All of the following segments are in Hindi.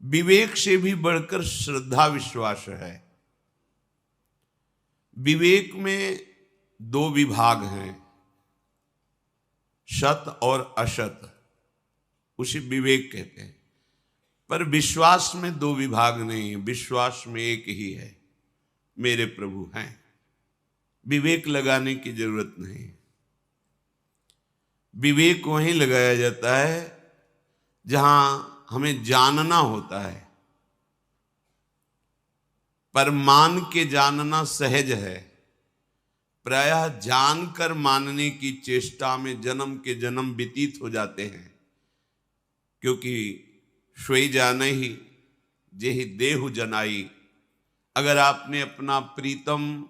विवेक से भी बढ़कर श्रद्धा विश्वास है। विवेक में दो विभाग हैं, सत और असत, उसे विवेक कहते हैं। पर विश्वास में दो विभाग नहीं है, विश्वास में एक ही है, मेरे प्रभु हैं। विवेक लगाने की जरूरत नहीं। विवेक वहीं लगाया जाता है जहां हमें जानना होता है, पर मान के जानना सहज है। प्रायः जानकर मानने की चेष्टा में जन्म के जन्म व्यतीत हो जाते हैं, क्योंकि सोई जाने ही जेहि देहु जनाई। अगर आपने अपना प्रीतम,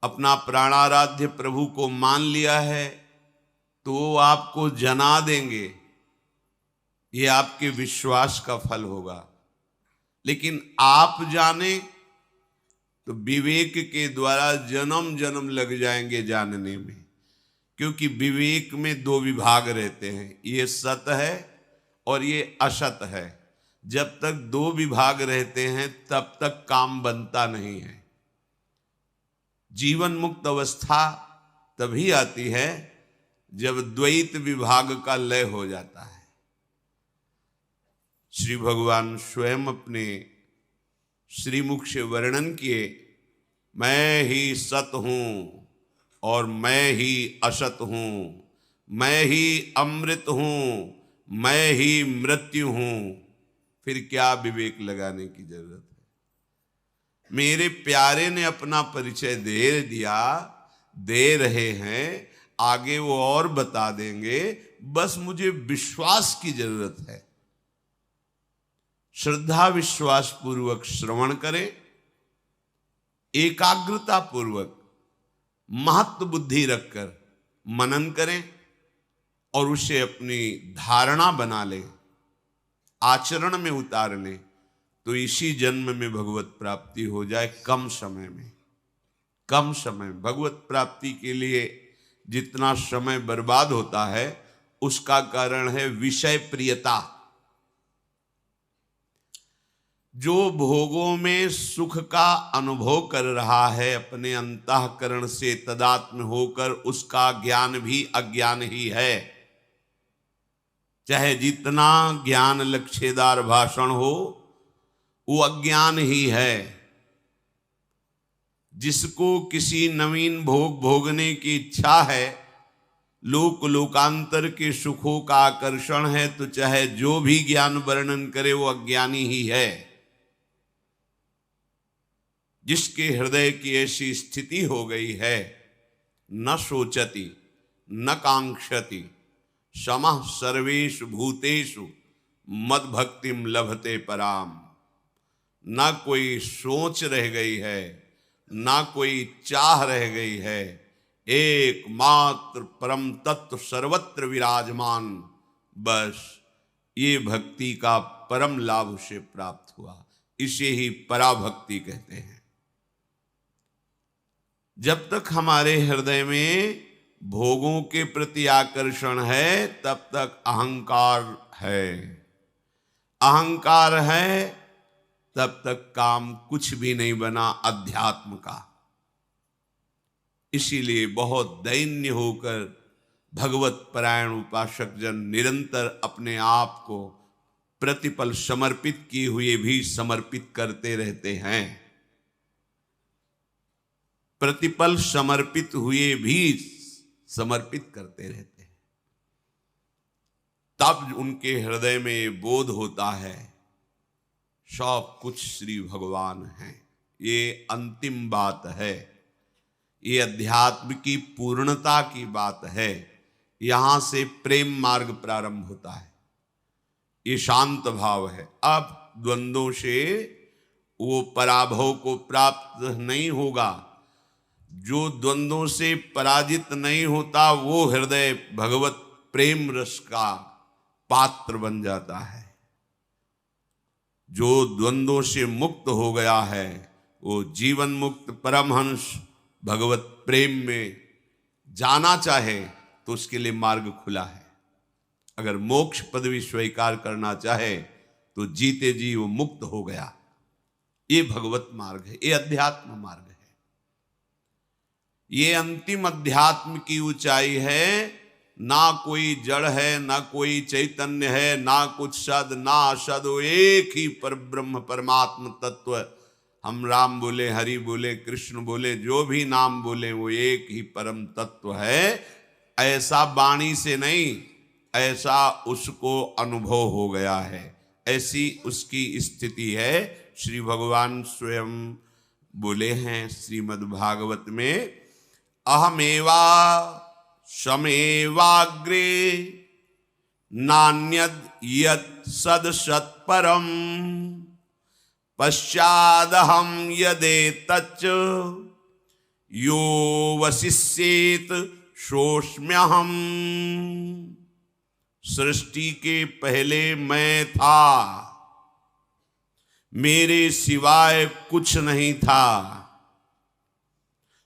अपना प्राणाराध्य प्रभु को मान लिया है तो वो आपको जना देंगे, ये आपके विश्वास का फल होगा। लेकिन आप जाने तो विवेक के द्वारा जन्म जन्म लग जाएंगे जानने में, क्योंकि विवेक में दो विभाग रहते हैं, ये सत है और ये असत है। जब तक दो विभाग रहते हैं तब तक काम बनता नहीं है। जीवन मुक्त अवस्था तभी आती है जब द्वैत विभाग का लय हो जाता है। श्री भगवान स्वयं अपने श्रीमुख से वर्णन किए, मैं ही सत हूं और मैं ही असत हूं, मैं ही अमृत हूं, मैं ही मृत्यु हूं। फिर क्या विवेक लगाने की जरूरत है? मेरे प्यारे ने अपना परिचय दे दिया, दे रहे हैं, आगे वो और बता देंगे, बस मुझे विश्वास की जरूरत है। श्रद्धा विश्वास पूर्वक श्रवण करें, एकाग्रता पूर्वक महत्व बुद्धि रखकर मनन करें और उसे अपनी धारणा बना लें, आचरण में उतार लें, तो इसी जन्म में भगवत प्राप्ति हो जाए। कम समय में, कम समय। भगवत प्राप्ति के लिए जितना समय बर्बाद होता है उसका कारण है विषय प्रियता। जो भोगों में सुख का अनुभव कर रहा है अपने अंतःकरण से तदात्म होकर, उसका ज्ञान भी अज्ञान ही है। चाहे जितना ज्ञान लक्ष्यदार भाषण हो, वो अज्ञान ही है। जिसको किसी नवीन भोग भोगने की इच्छा है, लोक लोकांतर के सुखों का आकर्षण है, तो चाहे जो भी ज्ञान वर्णन करे वो अज्ञानी ही है। जिसके हृदय की ऐसी स्थिति हो गई है, न सोचति न कांक्षति समः सर्वेषु भूतेषु मद भक्तिम लभते पराम। ना कोई सोच रह गई है, ना कोई चाह रह गई है, एकमात्र परम तत्व सर्वत्र विराजमान। बस ये भक्ति का परम लाभ उसे प्राप्त हुआ। इसे ही पराभक्ति कहते हैं। जब तक हमारे हृदय में भोगों के प्रति आकर्षण है तब तक अहंकार है। अहंकार है तब तक काम कुछ भी नहीं बना अध्यात्म का। इसीलिए बहुत दैन्य होकर भगवत परायण उपासक जन निरंतर अपने आप को प्रतिपल समर्पित किए हुए भी समर्पित करते रहते हैं। प्रतिपल समर्पित हुए भी समर्पित करते रहते हैं। तब उनके हृदय में बोध होता है सब कुछ श्री भगवान हैं। ये अंतिम बात है, ये अध्यात्म की पूर्णता की बात है। यहां से प्रेम मार्ग प्रारंभ होता है। ये शांत भाव है। अब द्वंद्वों से वो पराभव को प्राप्त नहीं होगा। जो द्वंद्वों से पराजित नहीं होता वो हृदय भगवत प्रेम रस का पात्र बन जाता है। जो द्वंद्वों से मुक्त हो गया है वो जीवन मुक्त परमहंस भगवत प्रेम में जाना चाहे तो उसके लिए मार्ग खुला है। अगर मोक्ष पदवी स्वीकार करना चाहे तो जीते जी वो मुक्त हो गया। ये भगवत मार्ग है, ये अध्यात्म मार्ग है। ये अंतिम अध्यात्म की ऊंचाई है। ना कोई जड़ है, ना कोई चैतन्य है, ना कुछ सद ना असद, एक ही पर ब्रह्म परमात्म तत्व। हम राम बोले, हरि बोले, कृष्ण बोले, जो भी नाम बोले, वो एक ही परम तत्व है। ऐसा वाणी से नहीं, ऐसा उसको अनुभव हो गया है, ऐसी उसकी स्थिति है। श्री भगवान स्वयं बोले हैं श्रीमद् भागवत में, अहमेवा शमेवाग्रे नान्यद यत् सद सत्परम पश्चादहम यदेतच्च यो वशिष्येत सोऽस्म्यहम्। सृष्टि के पहले मैं था, मेरे सिवाय कुछ नहीं था।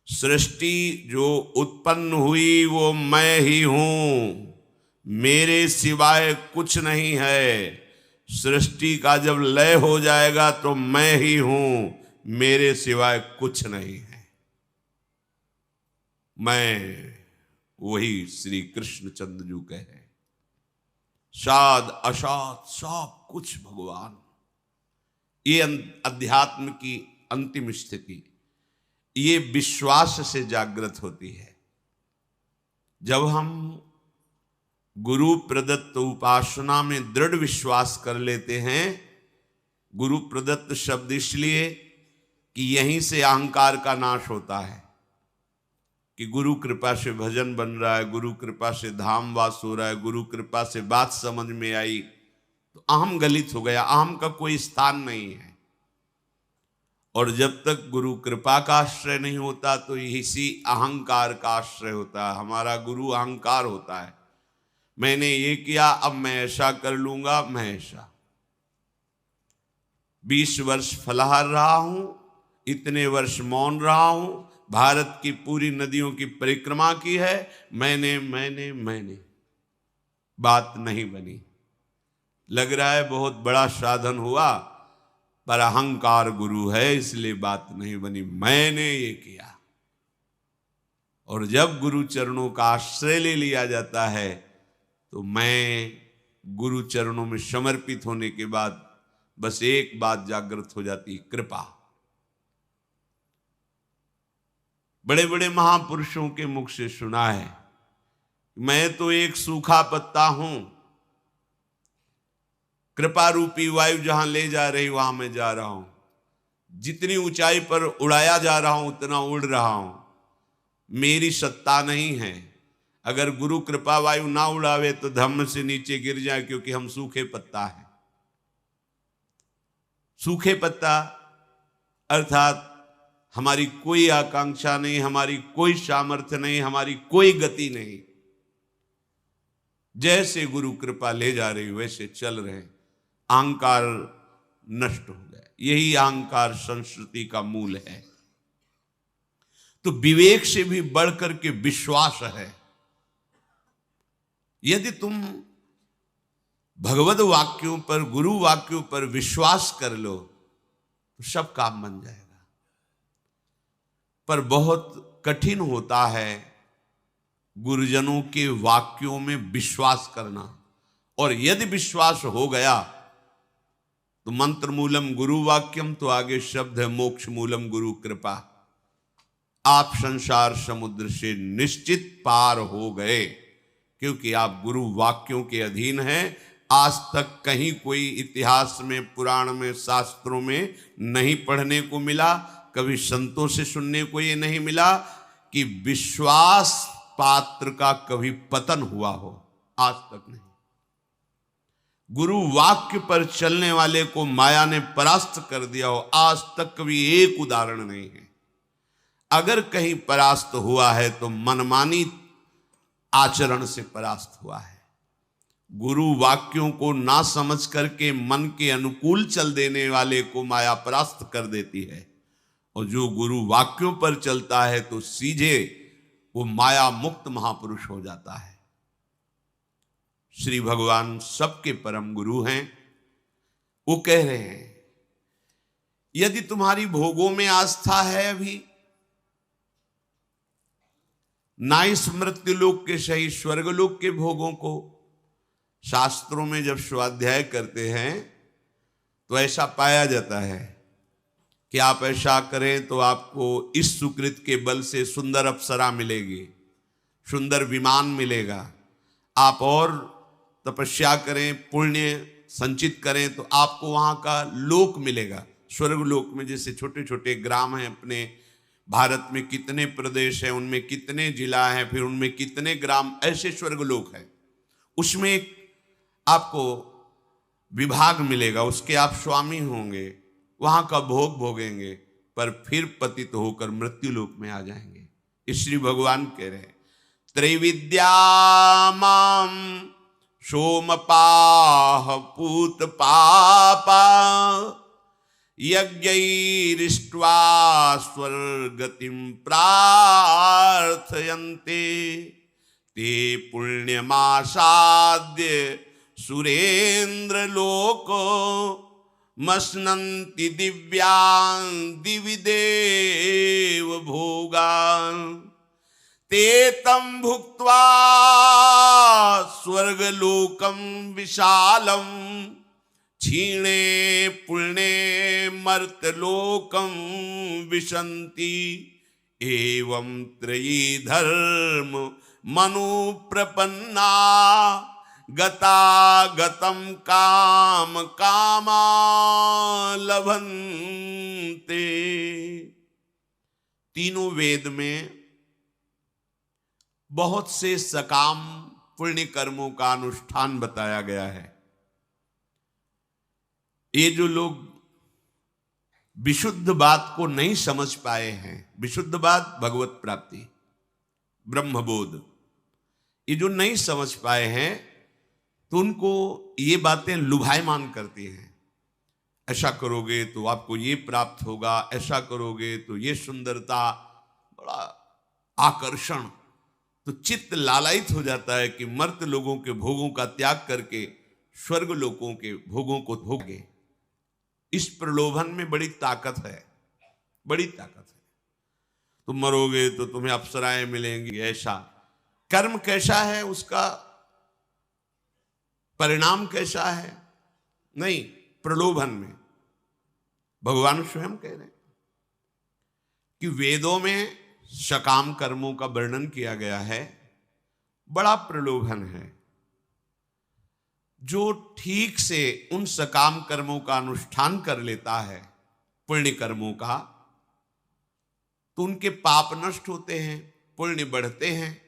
सृष्टि जो उत्पन्न हुई वो मैं ही हूं, मेरे सिवाय कुछ नहीं है। सृष्टि का जब लय हो जाएगा तो मैं ही हूं, मेरे सिवाय कुछ नहीं है। मैं वही श्री कृष्ण चंद्र जी कहे, साध असाध सब कुछ भगवान। ये अध्यात्म की अंतिम स्थिति ये विश्वास से जागृत होती है। जब हम गुरु प्रदत्त उपासना में दृढ़ विश्वास कर लेते हैं, गुरु प्रदत्त शब्द इसलिए कि यहीं से अहंकार का नाश होता है, कि गुरु कृपा से भजन बन रहा है, गुरु कृपा से धाम वास हो रहा है, गुरु कृपा से बात समझ में आई, तो अहम गलित हो गया, अहम का कोई स्थान नहीं है। और जब तक गुरु कृपा का आश्रय नहीं होता तो इसी अहंकार का आश्रय होता है। हमारा गुरु अहंकार होता है, मैंने ये किया अब मैं ऐसा कर लूंगा, मैं ऐसा। 20 वर्ष फलाहार रहा हूं, इतने वर्ष मौन रहा हूं, भारत की पूरी नदियों की परिक्रमा की है, मैंने बात नहीं बनी। लग रहा है बहुत बड़ा साधन हुआ, पर अहंकार गुरु है इसलिए बात नहीं बनी, मैंने ये किया। और जब गुरु चरणों का आश्रय ले लिया जाता है तो मैं गुरु चरणों में समर्पित होने के बाद बस एक बात जागृत हो जाती है, कृपा। बड़े बड़े महापुरुषों के मुख से सुना है, मैं तो एक सूखा पत्ता हूं, कृपा रूपी वायु जहां ले जा रही वहां मैं जा रहा हूं, जितनी ऊंचाई पर उड़ाया जा रहा हूं उतना उड़ रहा हूं, मेरी सत्ता नहीं है। अगर गुरु कृपा वायु ना उड़ावे तो धम्म से नीचे गिर जाए, क्योंकि हम सूखे पत्ता हैं। सूखे पत्ता अर्थात हमारी कोई आकांक्षा नहीं, हमारी कोई सामर्थ्य नहीं, हमारी कोई गति नहीं, जैसे गुरु कृपा ले जा रही वैसे चल रहे। अहंकार नष्ट हो गया, यही अहंकार संस्कृति का मूल है। तो विवेक से भी बढ़कर के विश्वास है। यदि तुम भगवत वाक्यों पर, गुरु वाक्यों पर विश्वास कर लो तो सब काम बन जाएगा। पर बहुत कठिन होता है गुरुजनों के वाक्यों में विश्वास करना। और यदि विश्वास हो गया तो मंत्र मूलम गुरु वाक्यम, तो आगे शब्द है मोक्ष मूलम गुरु कृपा। आप संसार समुद्र से निश्चित पार हो गए, क्योंकि आप गुरु वाक्यों के अधीन हैं। आज तक कहीं कोई इतिहास में, पुराण में, शास्त्रों में नहीं पढ़ने को मिला, कभी संतों से सुनने को ये नहीं मिला कि विश्वास पात्र का कभी पतन हुआ हो, आज तक नहीं। गुरु वाक्य पर चलने वाले को माया ने परास्त कर दिया हो, आज तक कभी एक उदाहरण नहीं है। अगर कहीं परास्त हुआ है तो मनमानी आचरण से परास्त हुआ है। गुरु वाक्यों को ना समझ करके मन के अनुकूल चल देने वाले को माया परास्त कर देती है, और जो गुरु वाक्यों पर चलता है तो सीधे वो माया मुक्त महापुरुष हो जाता है। श्री भगवान सबके परम गुरु हैं। वो कह रहे हैं यदि तुम्हारी भोगों में आस्था है अभी, ना इस मृत्युलोक के सही स्वर्गलोक के भोगों को, शास्त्रों में जब स्वाध्याय करते हैं तो ऐसा पाया जाता है कि आप ऐसा करें तो आपको इस सुकृत के बल से सुंदर अप्सरा मिलेगी, सुंदर विमान मिलेगा। आप और तपस्या करें, पुण्य संचित करें तो आपको वहां का लोक मिलेगा। स्वर्ग लोक में जैसे छोटे छोटे ग्राम हैं, अपने भारत में कितने प्रदेश हैं, उनमें कितने जिला हैं, फिर उनमें कितने ग्राम, ऐसे स्वर्ग लोक है। उसमें एक आपको विभाग मिलेगा, उसके आप स्वामी होंगे, वहां का भोग भोगेंगे, पर फिर पतित होकर मृत्यु लोक में आ जाएंगे। इसलिए भगवान कह रहे हैं त्रैविद्या माम सोमपाह पूत पापा यज्ञैरिष्ट्वा स्वर्गतिं प्रार्थयन्ते ते पुण्यमासाद्य सुरेंद्र लोको मस्नन्ति दिव्यान् दिवि देव भोगान् ते तं भुक्त्वा स्वर्गलोकं विशालम् क्षीणे पुण्ये मर्तलोकं विशन्ति एवं त्रयी धर्म मनुप्रपन्ना गता गतं काम कामा लभन्ते। तीनों वेद में बहुत से सकाम पुण्य कर्मों का अनुष्ठान बताया गया है। ये जो लोग विशुद्ध बात को नहीं समझ पाए हैं, विशुद्ध बात भगवत प्राप्ति ब्रह्मबोध, ये जो नहीं समझ पाए हैं तो उनको ये बातें लुभायमान करती हैं। ऐसा करोगे तो आपको ये प्राप्त होगा, ऐसा करोगे तो ये सुंदरता, बड़ा आकर्षण, तो चित्त लालायित हो जाता है कि मर्त लोगों के भोगों का त्याग करके स्वर्ग लोगों के भोगों को भोगे। इस प्रलोभन में बड़ी ताकत है, बड़ी ताकत है। तुम मरोगे तो तुम्हें अप्सराएं मिलेंगी, ऐसा। कर्म कैसा है, उसका परिणाम कैसा है, नहीं, प्रलोभन में। भगवान स्वयं कह रहे हैं कि वेदों में सकाम कर्मों का वर्णन किया गया है, बड़ा प्रलोभन है। जो ठीक से उन सकाम कर्मों का अनुष्ठान कर लेता है, पुण्य कर्मों का, तो उनके पाप नष्ट होते हैं, पुण्य बढ़ते हैं,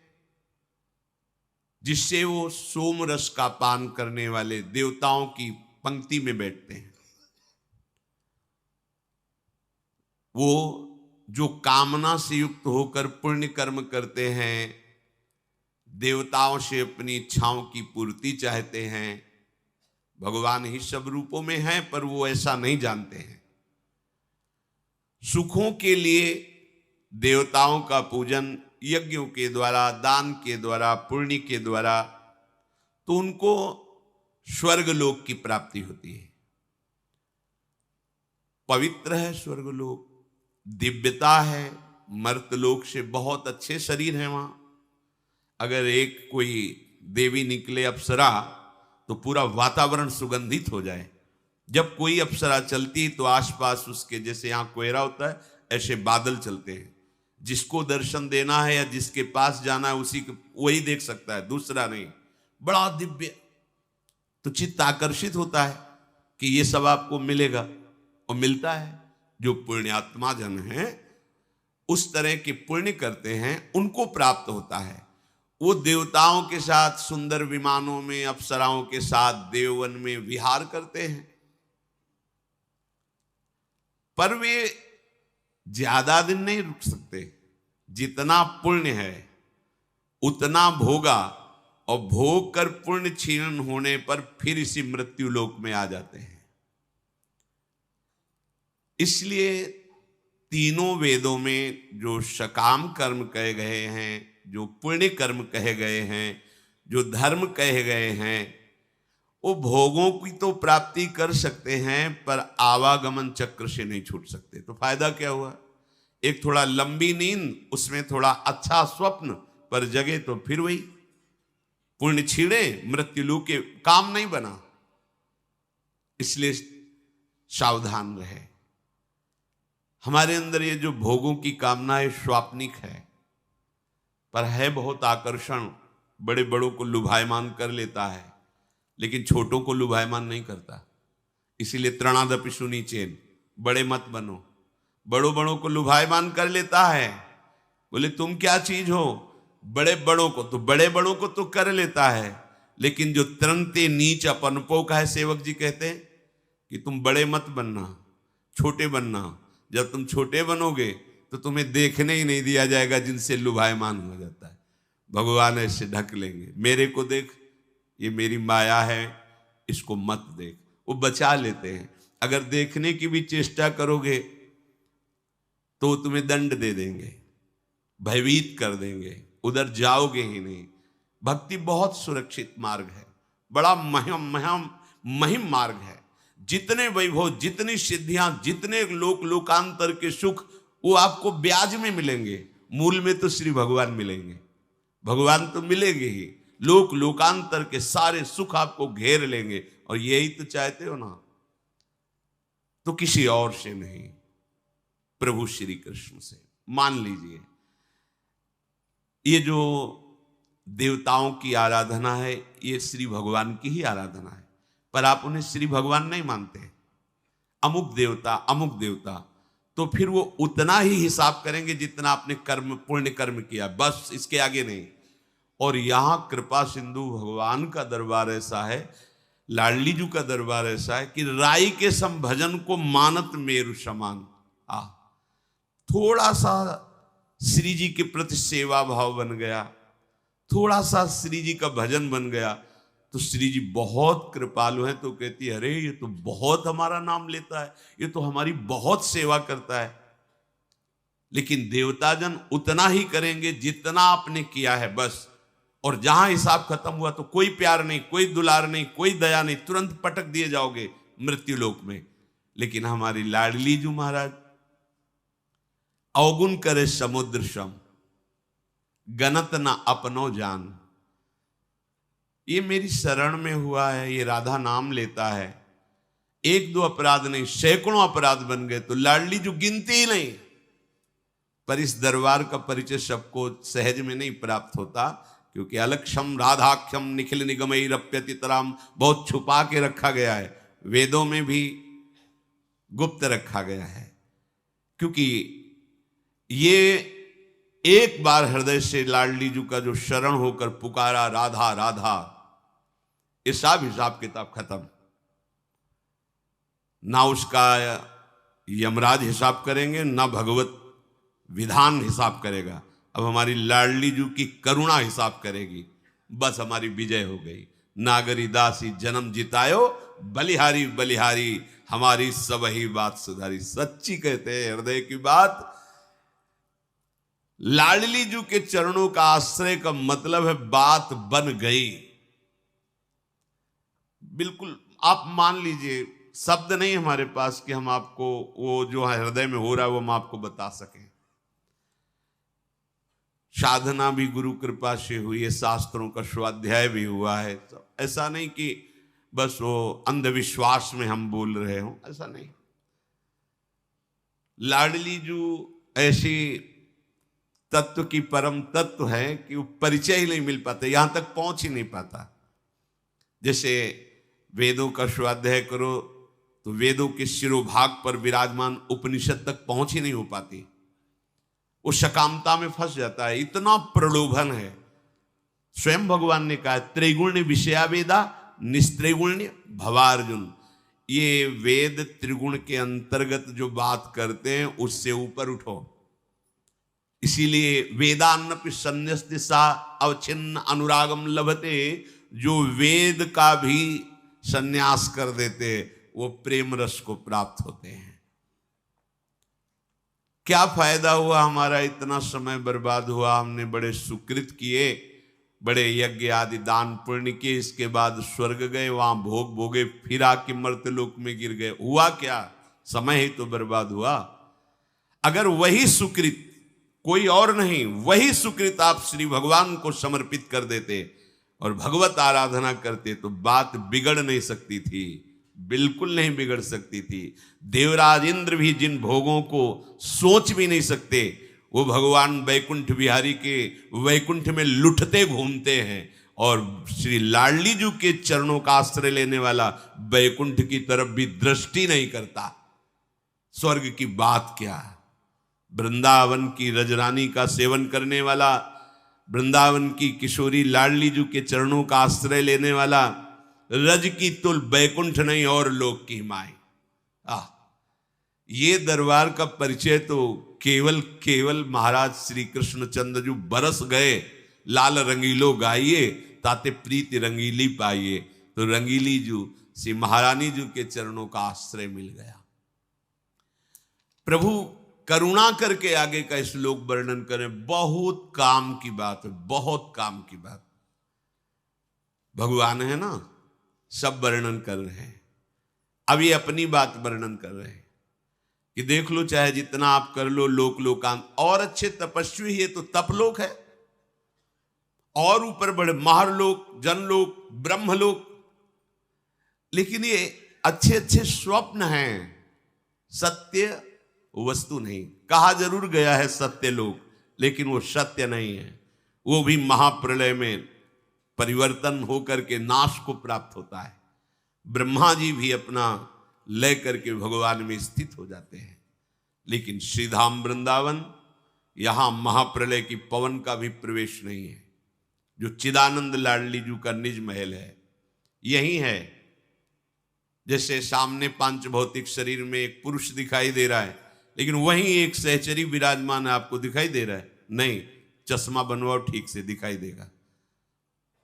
जिससे वो सोम रस का पान करने वाले देवताओं की पंक्ति में बैठते हैं। वो जो कामना से युक्त होकर पुण्य कर्म करते हैं, देवताओं से अपनी इच्छाओं की पूर्ति चाहते हैं, भगवान ही सब रूपों में हैं, पर वो ऐसा नहीं जानते हैं। सुखों के लिए देवताओं का पूजन यज्ञों के द्वारा, दान के द्वारा, पुण्य के द्वारा, तो उनको स्वर्गलोक की प्राप्ति होती है। पवित्र है स्वर्गलोक, दिव्यता है, मर्तलोक से बहुत अच्छे शरीर हैं वहां। अगर एक कोई देवी निकले अप्सरा तो पूरा वातावरण सुगंधित हो जाए। जब कोई अप्सरा चलती तो आसपास उसके, जैसे यहां कोहरा होता है, ऐसे बादल चलते हैं। जिसको दर्शन देना है या जिसके पास जाना है उसी को वही देख सकता है, दूसरा नहीं। बड़ा दिव्य, तो चित्त आकर्षित होता है कि ये सब आपको मिलेगा, और मिलता है। जो पुण्यात्मा जन हैं, उस तरह के पुण्य करते हैं, उनको प्राप्त होता है। वो देवताओं के साथ सुंदर विमानों में, अप्सराओं के साथ देववन में विहार करते हैं, पर वे ज्यादा दिन नहीं रुक सकते। जितना पुण्य है उतना भोगा, और भोग कर पुण्य क्षीण होने पर फिर इसी मृत्यु लोक में आ जाते हैं। इसलिए तीनों वेदों में जो सकाम कर्म कहे गए हैं, जो पुण्य कर्म कहे गए हैं, जो धर्म कहे गए हैं, वो भोगों की तो प्राप्ति कर सकते हैं पर आवागमन चक्र से नहीं छूट सकते। तो फायदा क्या हुआ? एक थोड़ा लंबी नींद, उसमें थोड़ा अच्छा स्वप्न, पर जगे तो फिर वही पुण्य छीड़े मृत्यु लू के काम नहीं बना। इसलिए सावधान रहे। हमारे अंदर ये जो भोगों की कामना है स्वाप्निक है, पर है बहुत आकर्षण, बड़े बड़ों को लुभायमान कर लेता है, लेकिन छोटों को लुभायमान नहीं करता। इसीलिए त्रणादपि सुनीचेन, बड़े मत बनो। बड़ों बड़ों को लुभायमान कर लेता है। बोले तुम क्या चीज हो? बड़े बड़ों को तो कर लेता है, लेकिन जो त्रंते नीच अपनपो का है, सेवक जी कहते हैं कि तुम बड़े मत बनना, छोटे बनना। जब तुम छोटे बनोगे तो तुम्हें देखने ही नहीं दिया जाएगा जिनसे लुभायमान हो जाता है। भगवान ऐसे ढक लेंगे, मेरे को देख, ये मेरी माया है, इसको मत देख। वो बचा लेते हैं। अगर देखने की भी चेष्टा करोगे तो तुम्हें दंड दे देंगे, भयभीत कर देंगे, उधर जाओगे ही नहीं। भक्ति बहुत सुरक्षित मार्ग है, बड़ा महिम मार्ग है। जितने वैभव, जितनी सिद्धियां, जितने लोकांतर के सुख, वो आपको ब्याज में मिलेंगे। मूल में तो श्री भगवान मिलेंगे, भगवान तो मिलेंगे ही। लोकांतर के सारे सुख आपको घेर लेंगे। और यही तो चाहते हो ना, तो किसी और से नहीं, प्रभु श्री कृष्ण से। मान लीजिए ये जो देवताओं की आराधना है, ये श्री भगवान की ही आराधना है, पर आप उन्हें श्री भगवान नहीं मानते, अमुक देवता, तो फिर वो उतना ही हिसाब करेंगे जितना आपने कर्म, पुण्य कर्म किया, बस इसके आगे नहीं। और यहां कृपा सिंधु भगवान का दरबार ऐसा है, लाडली जी का दरबार ऐसा है कि राई के सम भजन को मानत मेरु समान। थोड़ा सा श्री जी के प्रति सेवा भाव बन गया, थोड़ा सा श्री जी का भजन बन गया, तो श्री जी बहुत कृपालु हैं। तो कहती है, अरे ये तो बहुत हमारा नाम लेता है, ये तो हमारी बहुत सेवा करता है। लेकिन देवताजन उतना ही करेंगे जितना आपने किया है, बस। और जहां हिसाब खत्म हुआ तो कोई प्यार नहीं, कोई दुलार नहीं, कोई दया नहीं, तुरंत पटक दिए जाओगे मृत्यु लोक में। लेकिन हमारी लाडली जी महाराज, अवगुण करे समुद्र सम, गनत ना अपनो जान। ये मेरी शरण में हुआ है, ये राधा नाम लेता है, एक दो अपराध नहीं, सैकड़ों अपराध बन गए तो लाडली जो गिनती ही नहीं। पर इस दरबार का परिचय सबको सहज में नहीं प्राप्त होता, क्योंकि अलक्षम राधाख्यम निखिल निगमई रप्यतितराम बहुत छुपा के रखा गया है, वेदों में भी गुप्त रखा गया है। क्योंकि ये एक बार हृदय से लाडली जी का जो शरण होकर पुकारा राधा राधा, ये सब हिसाब किताब खत्म। ना उसका यमराज हिसाब करेंगे, ना भगवत विधान हिसाब करेगा। अब हमारी लाडली जी की करुणा हिसाब करेगी, बस हमारी विजय हो गई। नागरी दासी जन्म जितायो, बलिहारी बलिहारी, हमारी सब ही बात सुधारी। सच्ची कहते हैं हृदय की बात। लाडली जी के चरणों का आश्रय का मतलब है बात बन गई। बिल्कुल आप मान लीजिए, शब्द नहीं हमारे पास कि हम आपको वो जो हृदय में हो रहा है वो हम आपको बता सकें। साधना भी गुरु कृपा से हुई है, शास्त्रों का स्वाध्याय भी हुआ है। ऐसा नहीं कि बस वो अंधविश्वास में हम बोल रहे हो, ऐसा नहीं। लाडली जी ऐसी तत्व की परम तत्व है कि वो परिचय ही नहीं मिल पाता, यहां तक पहुंच ही नहीं पाता। जैसे वेदों का स्वाध्याय करो तो वेदों के शिरोभाग पर विराजमान उपनिषद तक पहुंच ही नहीं हो पाती, वो सकामता में फंस जाता है, इतना प्रलोभन है। स्वयं भगवान ने कहा त्रिगुण्य विषया वेदा निस्त्रिगुण्य भवार्जुन। ये वेद त्रिगुण के अंतर्गत जो बात करते हैं उससे ऊपर उठो। इसीलिए वेदान्नपि सन्न्यस दिशा अवच्छिन्न अनुरागम लभते, जो वेद का भी सन्यास कर देते वो प्रेम रस को प्राप्त होते हैं। क्या फायदा हुआ हमारा, इतना समय बर्बाद हुआ, हमने बड़े सुकृत किए बड़े यज्ञ आदि दान पुण्य किए, इसके बाद स्वर्ग गए, वहां भोग भोगे, फिर आके मर्त्यलोक में गिर गए। हुआ क्या? समय ही तो बर्बाद हुआ। अगर वही सुकृत, कोई और नहीं, वही सुकृत आप श्री भगवान को समर्पित कर देते और भगवत आराधना करते तो बात बिगड़ नहीं सकती थी, बिल्कुल नहीं बिगड़ सकती थी। देवराज इंद्र भी जिन भोगों को सोच भी नहीं सकते, वो भगवान वैकुंठ बिहारी के वैकुंठ में लुटते घूमते हैं, और श्री लाडली जी के चरणों का आश्रय लेने वाला वैकुंठ की तरफ भी दृष्टि नहीं करता। स्वर्ग की बात क्या, वृंदावन की रजरानी का सेवन करने वाला, वृंदावन की किशोरी लाडली जी के चरणों का आश्रय लेने वाला, रज की तुल वैकुंठ नहीं और लोक की माई। ये दरबार का परिचय तो केवल महाराज श्री कृष्णचंद्र जी बरस गए, लाल रंगीलो गाइए ताते प्रीति रंगीली पाइए। तो रंगीली जू श्री महारानी जी के चरणों का आश्रय मिल गया। प्रभु करुणा करके आगे का श्लोक वर्णन करें, बहुत काम की बात है, बहुत काम की बात। भगवान है ना, सब वर्णन कर रहे हैं। अब ये अपनी बात वर्णन कर रहे हैं कि देख लो, चाहे जितना आप कर लो, लोक लोकांत, और अच्छे तपस्वी है तो तपलोक है, और ऊपर बड़े महारलोक, जनलोक, ब्रह्मलोक, लेकिन ये अच्छे अच्छे स्वप्न हैं, सत्य वस्तु नहीं। कहा जरूर गया है सत्य लोक, लेकिन वो सत्य नहीं है। वो भी महाप्रलय में परिवर्तन होकर के नाश को प्राप्त होता है। ब्रह्मा जी भी अपना लय करके भगवान में स्थित हो जाते हैं। लेकिन श्रीधाम वृंदावन, यहां महाप्रलय की पवन का भी प्रवेश नहीं है। जो चिदानंद लाडली जी का निज महल है यही है। जैसे सामने पांच भौतिक शरीर में एक पुरुष दिखाई दे रहा है, लेकिन वहीं एक सहचरी विराजमान है, आपको दिखाई दे रहा है? नहीं, चश्मा बनवाओ, ठीक से दिखाई देगा।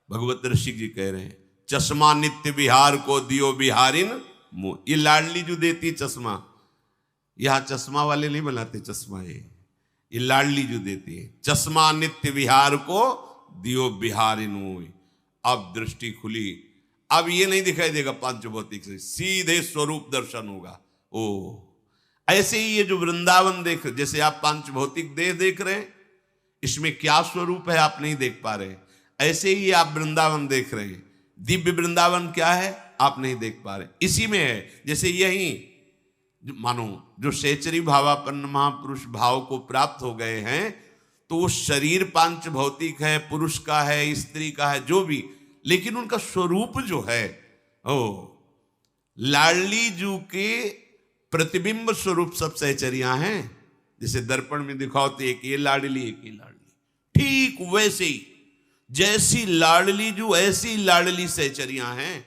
भगवत ऋषि जी कह रहे हैं, चश्मा नित्य विहार को दियो बिहारिन मुंह। ये लाडली जो देती चश्मा, यहां चश्मा वाले नहीं बनाते चश्मा, ये लाडली जो देती है। चश्मा नित्य विहार को दियो बिहारिन मुंह। अब दृष्टि खुली, अब ये नहीं दिखाई देगा पांचभौतिक से, सीधे स्वरूप दर्शन होगा। ओ ऐसे ही ये जो वृंदावन देख, जैसे आप पांचभौतिक देह देख रहे हैं, इसमें क्या स्वरूप है आप नहीं देख पा रहे, ऐसे ही आप वृंदावन देख रहे हैं, दिव्य वृंदावन क्या है आप नहीं देख पा रहे। इसी में है, जैसे यही मानो जो सेचरी भावापन्न महापुरुष भाव को प्राप्त हो गए हैं, तो वो शरीर पांच भौतिक है, पुरुष का है, स्त्री का है, जो भी, लेकिन उनका स्वरूप जो है ओ लाडली जू के प्रतिबिंब स्वरूप सब सहचरियां हैं। जैसे दर्पण में दिखाओ तो एक ये लाडली, एक ये लाडली, ठीक वैसे ही जैसी लाडली जू ऐसी लाडली सहचरियां हैं।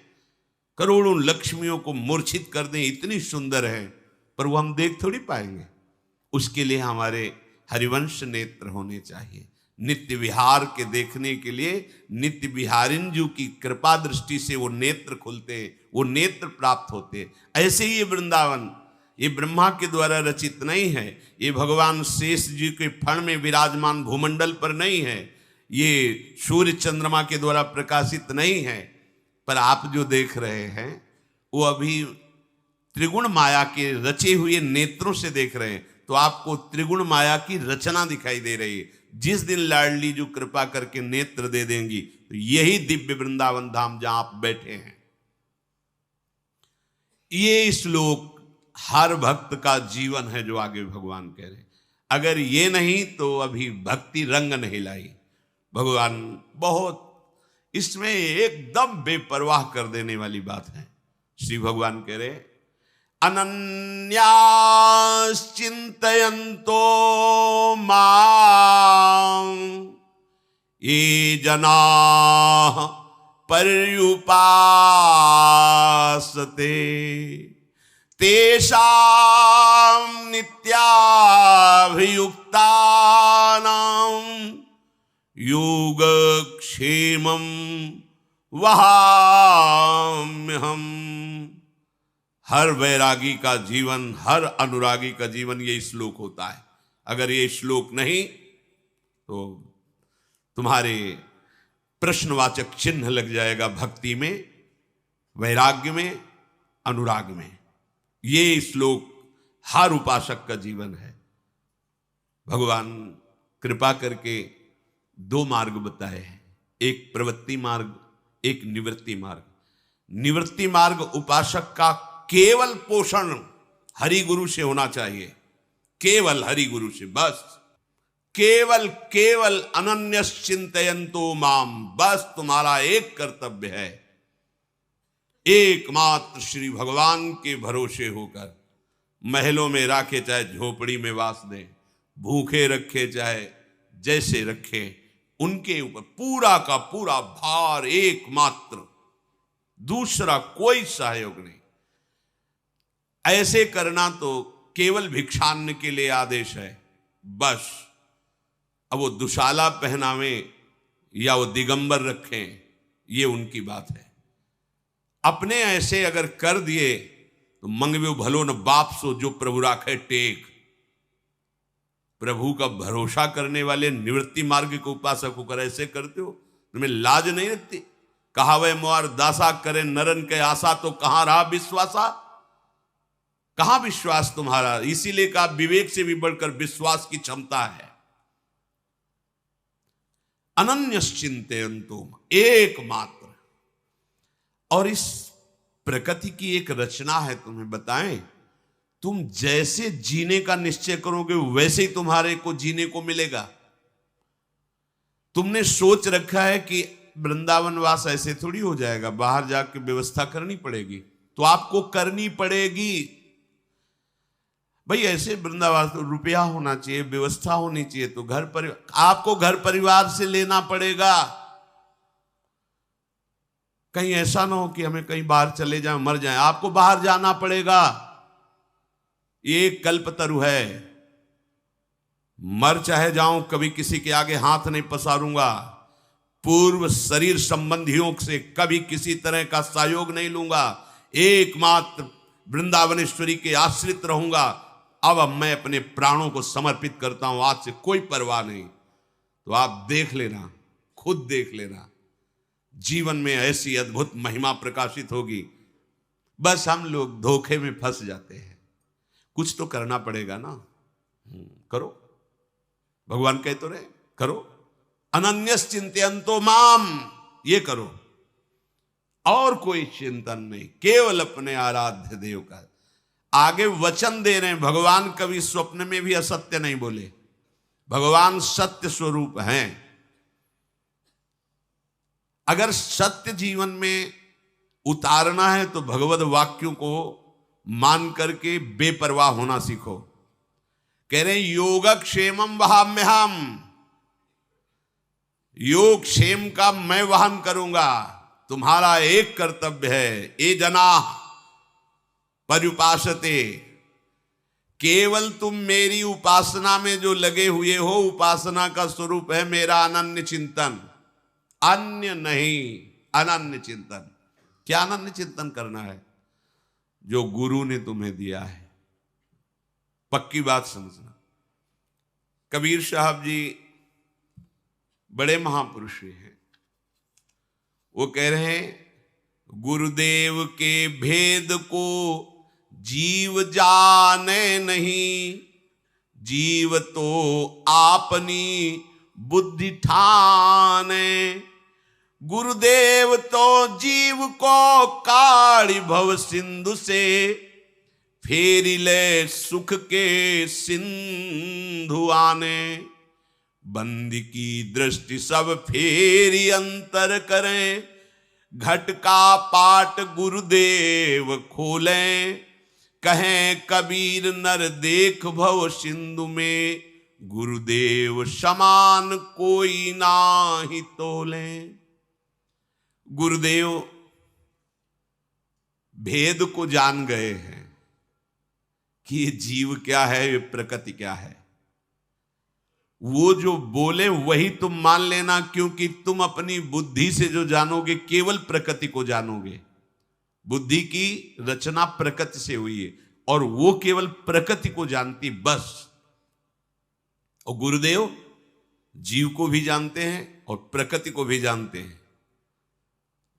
करोड़ों लक्ष्मियों को मूर्छित कर दें, इतनी सुंदर है, पर वो हम देख थोड़ी पाएंगे। उसके लिए हमारे हरिवंश नेत्र होने चाहिए। नित्य विहार के देखने के लिए नित्य विहारिन जी की कृपा दृष्टि से वो नेत्र खुलते, वो नेत्र प्राप्त होते। ऐसे ही ये वृंदावन, ये ब्रह्मा के द्वारा रचित नहीं है, ये भगवान शेष जी के फण में विराजमान भूमंडल पर नहीं है, ये सूर्य चंद्रमा के द्वारा प्रकाशित नहीं है, पर आप जो देख रहे हैं वो अभी त्रिगुण माया के रचे हुए नेत्रों से देख रहे हैं। तो आपको त्रिगुण माया की रचना दिखाई दे रही है। जिस दिन लाडली जो कृपा करके नेत्र दे देंगी, तो यही दिव्य वृंदावन धाम जहां आप बैठे हैं। ये श्लोक हर भक्त का जीवन है, जो आगे भगवान कह रहे हैं। अगर ये नहीं तो अभी भक्ति रंग नहीं लाई। भगवान बहुत इसमें एकदम बेपरवाह कर देने वाली बात है। श्री भगवान कह रहे, अनन्याश्चिन्तयन्तो मां ये जनाः पर्युपासते तेषां नित्याभियुक्तानां योगक्षेमं वहाम्यहम्। हर वैरागी का जीवन, हर अनुरागी का जीवन ये श्लोक होता है। अगर ये श्लोक नहीं तो तुम्हारे प्रश्नवाचक चिन्ह लग जाएगा भक्ति में, वैराग्य में, अनुराग में। ये श्लोक हर उपासक का जीवन है। भगवान कृपा करके दो मार्ग बताए हैं, एक प्रवृत्ति मार्ग, एक निवृत्ति मार्ग। निवृत्ति मार्ग उपासक का केवल पोषण हरि गुरु से होना चाहिए, केवल हरि गुरु से, बस केवल केवल अनन्यस चिंतयन्तो माम, बस तुम्हारा एक कर्तव्य है, एकमात्र श्री भगवान के भरोसे होकर। महलों में रखे चाहे झोपड़ी में वास दें, भूखे रखे चाहे जैसे रखे, उनके ऊपर पूरा का पूरा भार एकमात्र, दूसरा कोई सहयोग नहीं। ऐसे करना तो केवल भिक्षान्न के लिए आदेश है, बस। अब वो दुशाला पहनावे या वो दिगंबर रखें, ये उनकी बात है। अपने ऐसे अगर कर दिए तो मंगवे भलो न बाप सो जो प्रभु राखे टेक। प्रभु का भरोसा करने वाले निवृत्ति मार्ग के उपासक होकर ऐसे करते हो, तुम्हें लाज नहीं लगती? कहावे मोर दासा करे नरन के आशा, तो कहां रहा विश्वासा? कहां विश्वास तुम्हारा? इसीलिए कहा विवेक से भी बढ़कर विश्वास की क्षमता है। अनन्यश्चिंतयन्तो, एकमात्र। और इस प्रकृति की एक रचना है, तुम्हें बताएं, तुम जैसे जीने का निश्चय करोगे वैसे ही तुम्हारे को जीने को मिलेगा। तुमने सोच रखा है कि वृंदावन वास ऐसे थोड़ी हो जाएगा, बाहर जाकर व्यवस्था करनी पड़ेगी, तो आपको करनी पड़ेगी भाई। ऐसे वृंदावन तो रुपया होना चाहिए, व्यवस्था होनी चाहिए, तो घर परिवार, आपको घर परिवार से लेना पड़ेगा। कहीं ऐसा ना हो कि हमें कहीं बाहर चले जाएं, मर जाएं, आपको बाहर जाना पड़ेगा। ये कल्पतरु है, मर चाहे जाऊं, कभी किसी के आगे हाथ नहीं पसारूंगा, पूर्व शरीर संबंधियों से कभी किसी तरह का सहयोग नहीं लूंगा, एकमात्र वृंदावनेश्वरी के आश्रित रहूंगा। अब मैं अपने प्राणों को समर्पित करता हूं, आज से कोई परवाह नहीं। तो आप देख लेना, खुद देख लेना, जीवन में ऐसी अद्भुत महिमा प्रकाशित होगी। बस हम लोग धोखे में फंस जाते हैं। कुछ तो करना पड़ेगा ना, करो। भगवान कह तो रहे करो, अनन्यस चिंतयन्तो माम, ये करो, और कोई चिंतन नहीं, केवल अपने आराध्य देव का। आगे वचन दे रहे हैं, भगवान कभी स्वप्न में भी असत्य नहीं बोले, भगवान सत्य स्वरूप हैं। अगर सत्य जीवन में उतारना है तो भगवत वाक्यों को मान करके बेपरवाह होना सीखो। कह रहे योगक्षेमम वहाम्यहम, योग क्षेम का मैं वहन करूंगा। तुम्हारा एक कर्तव्य है, ए जना पर्युपासते, केवल तुम मेरी उपासना में जो लगे हुए हो, उपासना का स्वरूप है मेरा अनन्य चिंतन, अन्य नहीं, अनन्य चिंतन। क्या अनन्य चिंतन करना है? जो गुरु ने तुम्हें दिया है। पक्की बात समझना, कबीर साहब जी बड़े महापुरुष हैं। वो कह रहे हैं गुरुदेव के भेद को जीव जाने नहीं, जीव तो आपनी बुद्धि ठाने। गुरुदेव तो जीव को काढ़ी भव सिंधु से, फेरी ले सुख के सिंधु आने। बंदी की दृष्टि सब फेरी अंतर करें, घट का पाट गुरुदेव खोलें। कहें कबीर नर देख भव सिंधु में, गुरुदेव समान कोई नाही तोले। गुरुदेव भेद को जान गए हैं कि ये जीव क्या है, ये प्रकृति क्या है। वो जो बोले वही तुम मान लेना, क्योंकि तुम अपनी बुद्धि से जो जानोगे केवल प्रकृति को जानोगे। बुद्धि की रचना प्रकृति से हुई है और वो केवल प्रकृति को जानती, बस। और गुरुदेव जीव को भी जानते हैं और प्रकृति को भी जानते हैं,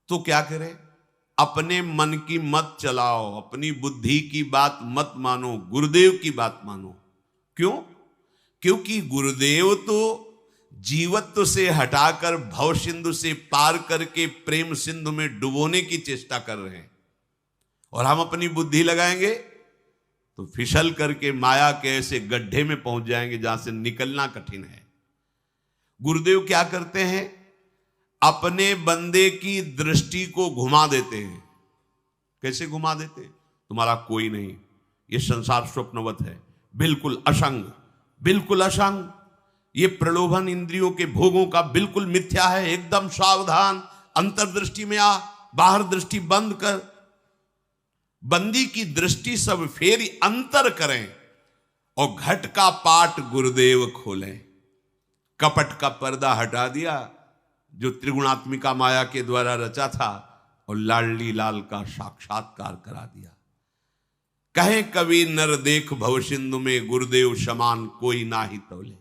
तो क्या करें? अपने मन की मत चलाओ, अपनी बुद्धि की बात मत मानो, गुरुदेव की बात मानो। क्यों? क्योंकि गुरुदेव तो जीवत्व से हटाकर भव सिंधु से पार करके प्रेम सिंधु में डुबोने की चेष्टा कर रहे हैं, और हम अपनी बुद्धि लगाएंगे तो फिसल करके माया के ऐसे गड्ढे में पहुंच जाएंगे जहां से निकलना कठिन है। गुरुदेव क्या करते हैं? अपने बंदे की दृष्टि को घुमा देते हैं। कैसे घुमा देते हैं? तुम्हारा कोई नहीं, ये संसार स्वप्नवत है, बिल्कुल असंग, बिल्कुल असंग, ये प्रलोभन इंद्रियों के भोगों का बिल्कुल मिथ्या है, एकदम सावधान, अंतर्दृष्टि में आ, बाहर दृष्टि बंद कर। बंदी की दृष्टि सब फेरी अंतर करें और घट का पाट गुरुदेव खोलें। कपट का पर्दा हटा दिया जो त्रिगुणात्मिका माया के द्वारा रचा था, और लाडली लाल का साक्षात्कार करा दिया। कहे कवि नर देख भव सिंधु में, गुरुदेव समान कोई ना ही तौले।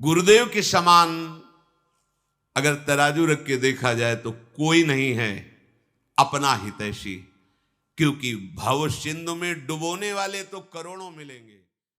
गुरुदेव के समान अगर तराजू रख के देखा जाए तो कोई नहीं है अपना हितैषी, क्योंकि भव सिंधु में डुबोने वाले तो करोड़ों मिलेंगे।